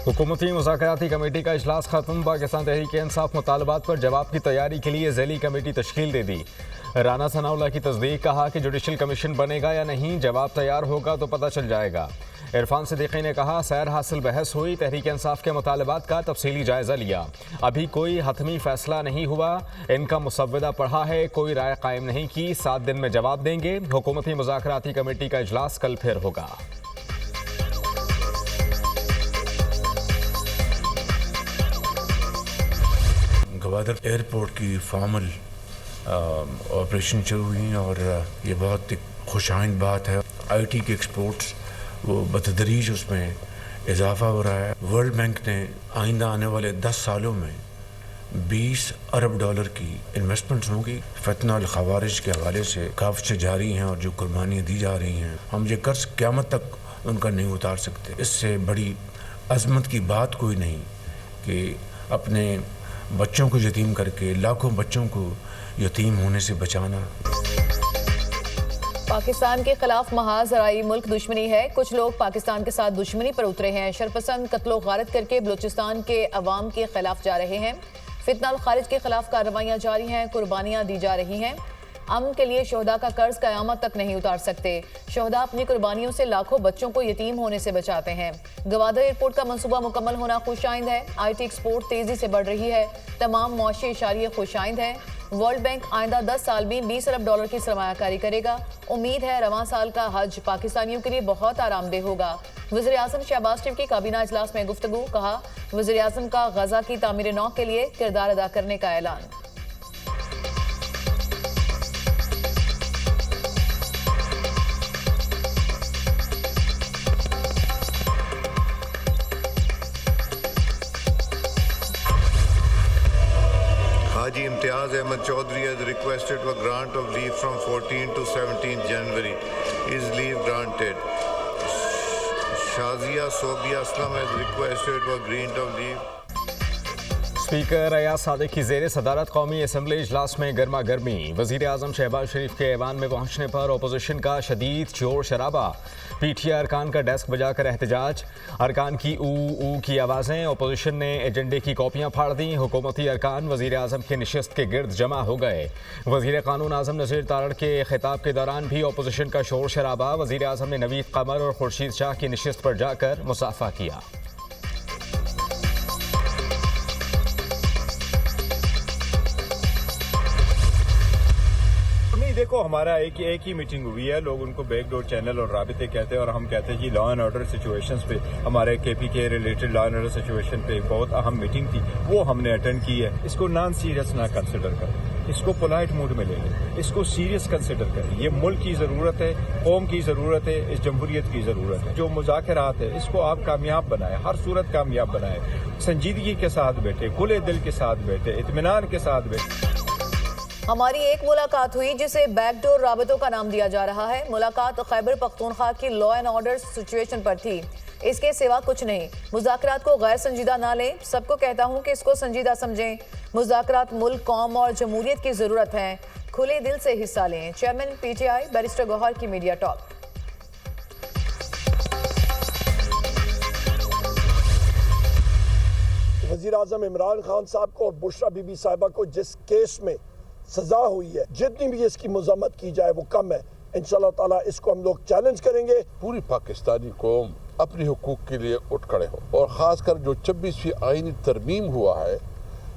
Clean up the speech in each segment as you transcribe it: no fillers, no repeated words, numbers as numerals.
हुकूमती मुज़ाकराती कमेटी का इजलास खत्म। पाकिस्तान तहरीक इंसाफ मुतालबात पर जवाब की तैयारी के लिए ज़ैली कमेटी तश्कील दे दी। राना सनाउल्लाह की तस्दीक, कहा कि जुडिशल कमीशन बनेगा या नहीं, जवाब तैयार होगा तो पता चल जाएगा। इरफान सिद्दीकी ने कहा, सैर हासिल बहस हुई, तहरीक इंसाफ के मुतालबात का तफसीली जायज़ा लिया, अभी कोई हतमी फैसला नहीं हुआ, इनका मुसव्वदा पढ़ा है, कोई राय कायम नहीं की, 7 दिन में जवाब देंगे। हुकूमती मुज़ाकराती कमेटी का इजलास कल फिर होगा। गवादर एयरपोर्ट की फॉर्मल ऑपरेशन शुरू हुई और ये बहुत खुशाइंद बात है। आईटी के एक्सपोर्ट्स वो बतदरीज उसमें इजाफा हो रहा है। वर्ल्ड बैंक ने आइंदा आने वाले 10 सालों में $20 अरब की इन्वेस्टमेंट्स होंगी। फितना खवारिज के हवाले से काफ़ी जारी हैं और जो कुर्बानियाँ दी जा रही हैं, हम ये कर्ज क़यामत तक उनका नहीं उतार सकते। इससे बड़ी अजमत की बात कोई नहीं कि अपने बच्चों को यतीम करके लाखों बच्चों को यतीम होने से बचाना। पाकिस्तान के खिलाफ महाज ज़राई मुल्क दुश्मनी है। कुछ लोग पाकिस्तान के साथ दुश्मनी पर उतरे हैं। शरपसंद कत्लो गारत करके बलूचिस्तान के अवाम के खिलाफ जा रहे हैं। फितना खारिज के खिलाफ कार्रवाइयाँ जारी हैं, कुर्बानियाँ दी जा रही हैं। अमन के लिए शोहदा का कर्ज क़यामत तक नहीं उतार सकते। शोहदा अपनी कुर्बानियों से लाखों बच्चों को यतीम होने से बचाते हैं। गवादर एयरपोर्ट का मंसूबा मुकम्मल होना खुशाइंद है। आईटी एक्सपोर्ट तेजी से बढ़ रही है। तमाम मुआशी इशारे खुशाइंद हैं। वर्ल्ड बैंक आइंदा 10 साल में $20 अरब की सरमायाकारी करेगा। उम्मीद है रवां साल का हज पाकिस्तानियों के लिए बहुत आरामदेह होगा। वज़ीर आज़म शहबाज शरीफ की काबीना इजलास में गुफ्तगू, कहा वज़ीर आज़म का गजा की तामीर नौ के लिए किरदार अदा करने का ऐलान। Haji Imtiaz Ahmed Chaudhary has requested for grant of leave from 14 to 17 January. Is leave granted? Shazia Sobia Aslam has requested for grant of leave. Speaker Ayaz Sadiq की ज़ेर सदारत कौमी असम्बली इजलास में गर्मा गर्मी। वज़ीर आज़म शहबाज शरीफ के ऐवान में पहुँचने पर अपोजिशन का शदीद शोर शराबा। पीटीआई अरकान का डेस्क बजाकर एहतजाज। अरकान की ऊ की आवाज़ें। अपोजिशन ने एजेंडे की कॉपियाँ फाड़ दी। हुकूमती अरकान वज़ीर आज़म की नशिस्त के गिर्द जमा हो गए। वज़ीर कानून आज़म नज़ीर तारड़ के खिताब के दौरान भी अपोजिशन का शोर शराबा। वज़ीर आज़म ने नवीद कमर और खुर्शीद शाह की नशिस्त पर जाकर मुसाफा किया। देखो, हमारा एक ही मीटिंग हुई है। लोग उनको बैकडोर चैनल और राबिते कहते हैं और हम कहते हैं जी लॉ एंड ऑर्डर सिचुएशंस पे, हमारे केपी के related law and order situation पे एक बहुत अहम मीटिंग थी, वो हमने अटेंड की है। इसको नॉन सीरियस ना कंसिडर करें, इसको पोलाइट मूड में ले लें, इसको सीरियस कंसिडर करें। ये मुल्क की ज़रूरत है, कौम की ज़रूरत है, इस जमहूरियत की ज़रूरत है। जो मुज़ाकरात है इसको आप कामयाब बनाएं, हर सूरत कामयाब बनाएं। संजीदगी के साथ बैठे, खुले दिल के साथ बैठे, इत्मीनान के साथ बैठे। हमारी एक मुलाकात हुई जिसे बैकडोर राबतों का नाम दिया जा रहा है। मुलाकात खैबर पख्तूनख्वा की लॉ एंड ऑर्डर सिचुएशन पर थी, इसके सिवा कुछ नहीं। मुज़ाकरात को गैर संजीदा ना लें। सबको कहता हूँ कि इसको संजीदा समझें। मुज़ाकरात मुल्क, कौम और जमहूरियत की ज़रूरत है। खुले दिल से हिस्सा लें। चेयरमैन पीटीआई बैरिस्टर गौहर की मीडिया टॉक। वज़ीर आज़म इमरान खान साहब को और बुशरा बीबी साहिबा को जिस केस में सजा हुई है, जितनी भी इसकी मज़म्मत की जाए वो कम है। इंशाअल्लाह ताला इसको हम लोग चैलेंज करेंगे। पूरी पाकिस्तानी कौम अपने हुकूक के लिए उठ खड़े हो और ख़ासकर जो 26वीं आईनी तरमीम हुआ है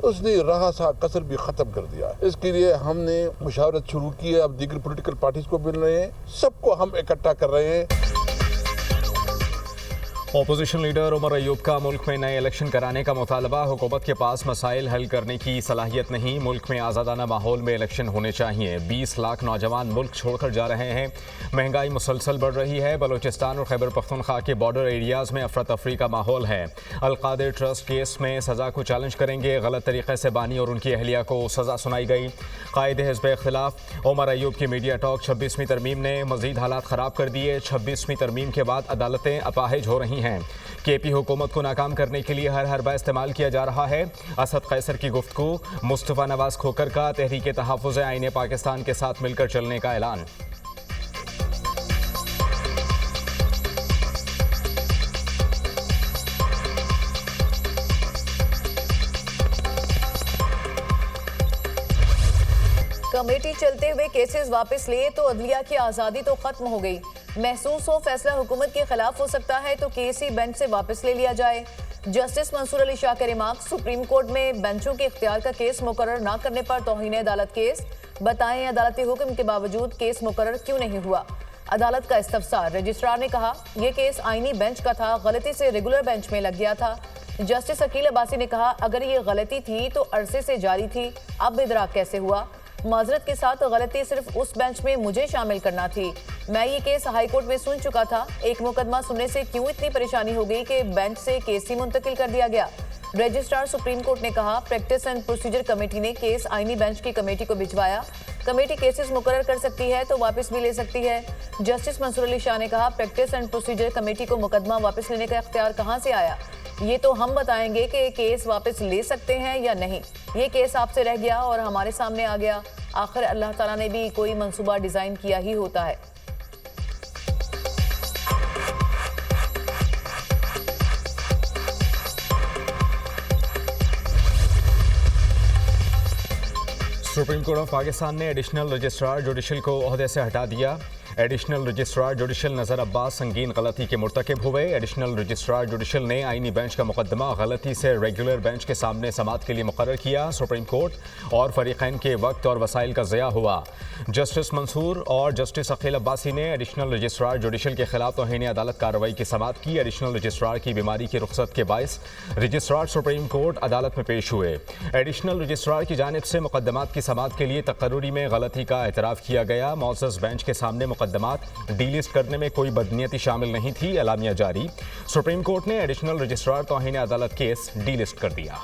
उसने रहा सा कसर भी ख़त्म कर दिया है। इसके लिए हमने मुशावरत शुरू की है। अब दीगर पॉलिटिकल पार्टीज को मिल रहे हैं, सबको हम इकट्ठा कर रहे हैं। अपोजिशन लीडर उमर अयूब का मुल्क में नए इलेक्शन कराने का मुतालबा। हुकूमत के पास मसाइल हल करने की सलाहियत नहीं, मुल्क में आज़ादाना माहौल में इलेक्शन होने चाहिए। 20 लाख नौजवान मुल्क छोड़कर जा रहे हैं। महंगाई मुसलसल बढ़ रही है। बलूचिस्तान और खैबर पख्तूनख्वा के बॉर्डर एरियाज़ में अफरा तफरी का माहौल है। अलकादिर ट्रस्ट केस में सज़ा को चैलेंज करेंगे। गलत तरीके से बानी और उनकी अहलिया को सज़ा सुनाई गई। कायदे हिज़्ब इख्तिलाफ उमर अयूब की मीडिया टॉक। 26वीं तरमीम ने मज़ीद हालात ख़राब कर दिए। 26वीं तरमीम के बाद अदालतें अपाहिज हो रही हैं। केपी हुकूमत को नाकाम करने के लिए हर हरबा इस्तेमाल किया जा रहा है। असद कैसर की गुफ्तगू। मुस्तफ़ा नवाज खोकर का तहरीक तहफ़्फ़ुज़ आईन पाकिस्तान के साथ मिलकर चलने का ऐलान। कमेटी चलते हुए केसेस वापस ले तो अदलिया की आज़ादी तो खत्म हो गई। महसूस हो फैसला हुकूमत के खिलाफ हो सकता है तो केस ही बेंच से वापस ले लिया जाए। जस्टिस मंसूर अली शाह के रिमार्क, सुप्रीम कोर्ट में बेंचों के इख्तियार का केस मुकर्रर न करने पर तौहीन अदालत केस। बताएं अदालती हुक्म के बावजूद केस मुकर्रर क्यों नहीं हुआ। अदालत का इस्तफसार, रजिस्ट्रार ने कहा यह केस आईनी बेंच का था, गलती से रेगुलर बेंच में लग गया था। जस्टिस अकील अब्बासी ने कहा अगर ये गलती थी तो अरसे से जारी थी, अब इदराक कैसे हुआ। माजरत के साथ गलती सिर्फ उस बेंच में मुझे शामिल करना थी। मैं ये केस हाई कोर्ट में सुन चुका था। एक मुकदमा सुनने से क्यों इतनी परेशानी हो गई कि बेंच से केस ही मुंतकिल कर दिया गया। रजिस्ट्रार सुप्रीम कोर्ट ने कहा प्रैक्टिस एंड प्रोसीजर कमेटी ने केस आईनी बेंच की कमेटी को भिजवाया। कमेटी केसेस मुकर्रर कर सकती है तो वापस भी ले सकती है। जस्टिस मंसूर अली शाह ने कहा प्रैक्टिस एंड प्रोसीजर कमेटी को मुकदमा वापस लेने का इख्तियार कहां से आया। ये तो हम बताएंगे कि केस वापस ले सकते हैं या नहीं। ये केस आपसे रह गया और हमारे सामने आ गया। आखिर अल्लाह ताला ने भी कोई मंसूबा डिजाइन किया ही होता है। सुप्रीम कोर्ट ऑफ पाकिस्तान ने एडिशनल रजिस्ट्रार जुडिशल को ओहदे से हटा दिया। एडिशनल रजिस्ट्रार जुडिशल नज़र अब्बास संगीन गलती के मुर्तकिब हुए। एडिशनल रजिस्ट्रार जुडिशल ने आईनी बेंच का मुकदमा गलती से रेगुलर बेंच के सामने समाअत के लिए मुकर्रर किया। सुप्रीम कोर्ट और फरीकैन के वक्त और वसाइल का ज़िया हुआ। जस्टिस मंसूर और जस्टिस अकील अब्बासी ने एडिशनल रजिस्ट्रार जुडिशल के खिलाफ तौहीन अदालत कार्रवाई की समाअत की। एडिशनल रजिस्ट्रार की बीमारी की रुखसत के बायस रजिस्ट्रार सुप्रीम कोर्ट अदालत में पेश हुए। एडिशनल रजिस्ट्रार की जानिब से मुकदमात की समाअत के लिए तकर्रुरी में गलती का एतराफ़ किया गया। मौजूद बेंच के सामने मुकदमात डीलिस्ट करने में कोई बदनीयती शामिल नहीं थी, एलामिया जारी। सुप्रीम कोर्ट ने एडिशनल रजिस्ट्रार तौहीन अदालत केस डीलिस्ट कर दिया।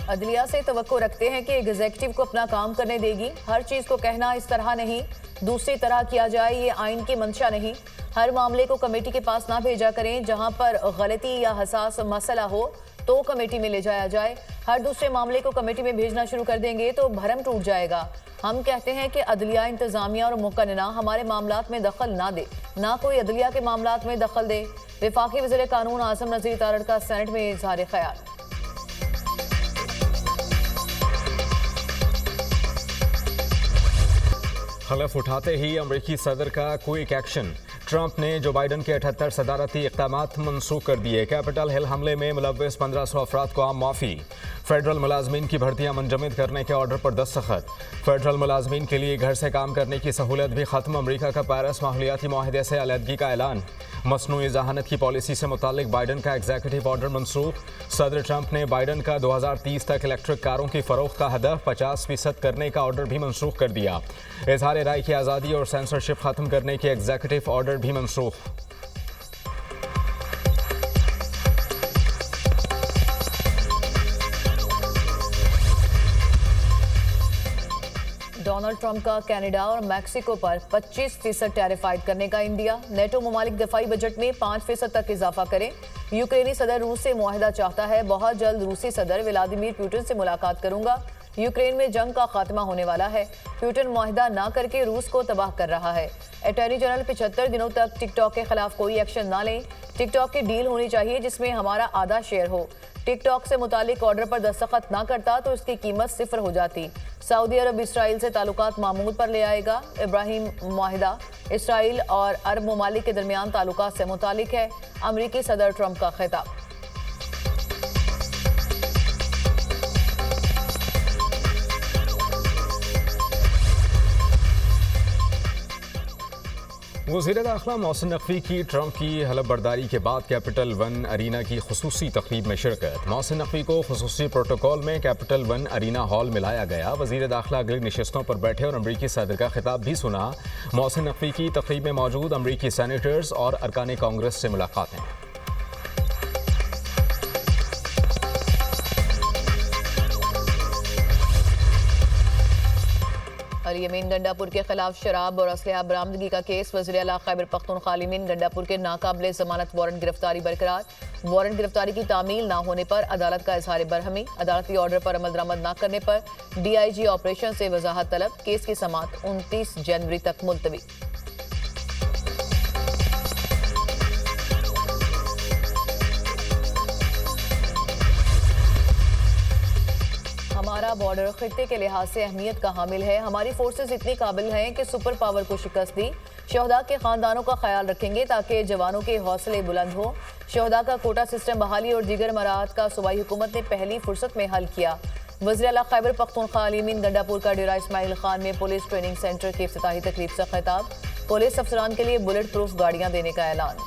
अदलिया से तवक्को रखते हैं कि एग्जीक्यूटिव को अपना काम करने देगी। हर चीज को कहना इस तरह नहीं, दूसरी तरह किया जाए, ये आइन की मंशा नहीं। हर मामले को कमेटी के पास ना भेजा करें। जहां पर गलती या हसास मसला हो तो कमेटी में ले जाया जाए। हर दूसरे मामले को कमेटी में भेजना शुरू कर देंगे तो भरम टूट जाएगा। हम कहते हैं कि अदलिया, इंतजामिया और मुकन्ना हमारे मामलात में दखल ना दे, ना कोई अदलिया के मामलात में दखल दे। वफाकी वज़ीर कानून आज़म नज़ीर तारड़ का सेनेट में इज़हार ख्याल। हलफ उठाते ही अमरीकी सदर का क्विक एक्शन। ट्रंप ने जो बाइडन के 78 सदारती इक़दामात मनसूख कर दिए। कैपिटल हिल हमले में मुलव्वस 1500 अफराद को आम माफ़ी। फेडरल मुलाजमीन की भर्तियां मुंजमद करने के ऑर्डर पर दस्तखत। फेडरल मुलाजमीन के लिए घर से काम करने की सहूलत भी खत्म। अमरीका का पेरिस माहौलियाती मुआहदे से अलहदगी का ऐलान। मसनूई जहानत की पॉलिसी से मुतालिक बाइडन का एग्जीक्यूटिव ऑर्डर मनसूख। सदर ट्रंप ने बाइडन का 2030 तक इलेक्ट्रिक कारों की फरोख्त का हदफ 50% करने का ऑर्डर भी मनसूख कर दिया। इजहार राय की आज़ादी और सेंसरशिप खत्म करने के एग्जीक्यूटिव ऑर्डर भी मनसूख। डोनाल्ड ट्रंप का कनाडा और मैक्सिको पर 25% टैरिफ आयद करने का इंडिया। नेटो ममालिक दफाई बजट में 5% तक इजाफा करें। यूक्रेनी सदर रूस से मुआहदा चाहता है। बहुत जल्द रूसी सदर व्लादिमीर पुतिन से मुलाकात करूंगा। यूक्रेन में जंग का खात्मा होने वाला है। पुतिन मुआहदा ना करके रूस को तबाह कर रहा है। अटॉर्नी जनरल 75 दिनों तक टिकटॉक के खिलाफ कोई एक्शन ना लें। टिकटॉक की डील होनी चाहिए जिसमें हमारा आधा शेयर हो। टिकटॉक से मुतालिक ऑर्डर पर दस्तखत ना करता तो इसकी कीमत 0 हो जाती। सऊदी अरब इसराइल से ताल्लुकात मामूल पर ले आएगा। इब्राहिम मुआहिदा इसराइल और अरब ममालिक के दरमियान ताल्लुकात से मुतालिक है। अमरीकी सदर ट्रंप का खिताब। वज़ीर दाखिला मोहसिन नकवी की ट्रंप की हलफ बर्दारी के बाद कैपिटल वन अरीना की खुसूसी तकरीब में शिरकत। मोहसिन नकवी को खुसूसी प्रोटोकॉल में कैपिटल वन अरीना हॉल में लाया गया। वज़ीर दाखिला अगली नशिस्तों पर बैठे और अमरीकी सदर का खिताब भी सुना। मोहसिन नकवी की तकरीब में मौजूद अमरीकी सेनेटर्स और अरकान कांग्रेस से मुलाकातें। और यमीन गंडापुर के खिलाफ शराब और असलहा बरामदगी का केस। वज़ीर आला खैबर पख्तूनख्वा यमीन गंडापुर के नाकाबिले जमानत वारंट गिरफ्तारी बरकरार। वारंट गिरफ्तारी की तामील ना होने पर अदालत का इजहार बरहमी। अदालती ऑर्डर पर अमल दरामद न करने पर DIG ऑपरेशन से वजाहत तलब। केस की समाअत 29 जनवरी तक मुलतवी। बॉर्डर खित्ते के लिहाज से अहमियत का हामिल है। हमारी फोर्सेस इतनी काबिल हैं कि सुपर पावर को शिकस्त दी। शहदा के खानदानों का ख्याल रखेंगे ताकि जवानों के हौसले बुलंद हो। शहदा का कोटा सिस्टम बहाली और दीगर मराहत का सूबाई हुकूमत ने पहली फुर्सत में हल किया। वज़ीर आला खैबर पख्तूनख्वा अलीमीन गंडापुर का डेरा इस्माइल खान में पुलिस ट्रेनिंग सेंटर की इफ्तिताही तकरीब से खिताब। पुलिस अफसरान के लिए बुलेट प्रूफ गाड़ियां देने का ऐलान।